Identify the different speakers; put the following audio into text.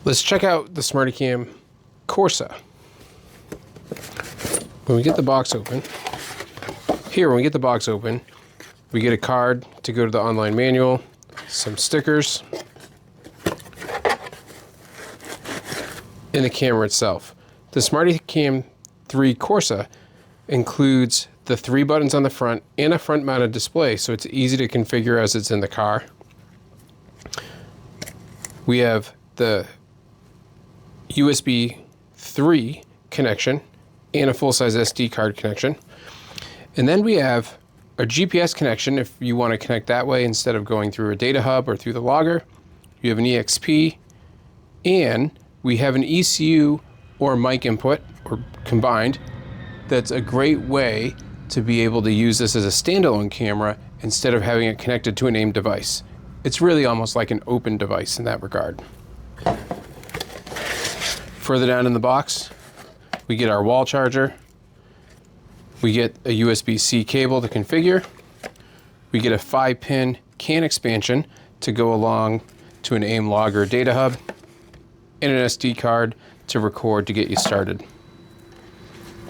Speaker 1: Let's check out the SmartyCam Corsa. When we get the box open, we get a card to go to the online manual, some stickers, and the camera itself. The SmartyCam 3 Corsa includes the 3 buttons on the front and a front mounted display, so it's easy to configure as it's in the car. We have the USB 3 connection and a full-size SD card connection. And then we have a GPS connection if you want to connect that way instead of going through a data hub or through the logger. You have an EXP, and we have an ECU or mic input, or combined. That's a great way to be able to use this as a standalone camera instead of having it connected to an AiM device. It's really almost like an open device in that regard. Further down in the box, we get our wall charger. We get a USB-C cable to configure. We get a 5-pin CAN expansion to go along to an AiM logger data hub, and an SD card to record to get you started.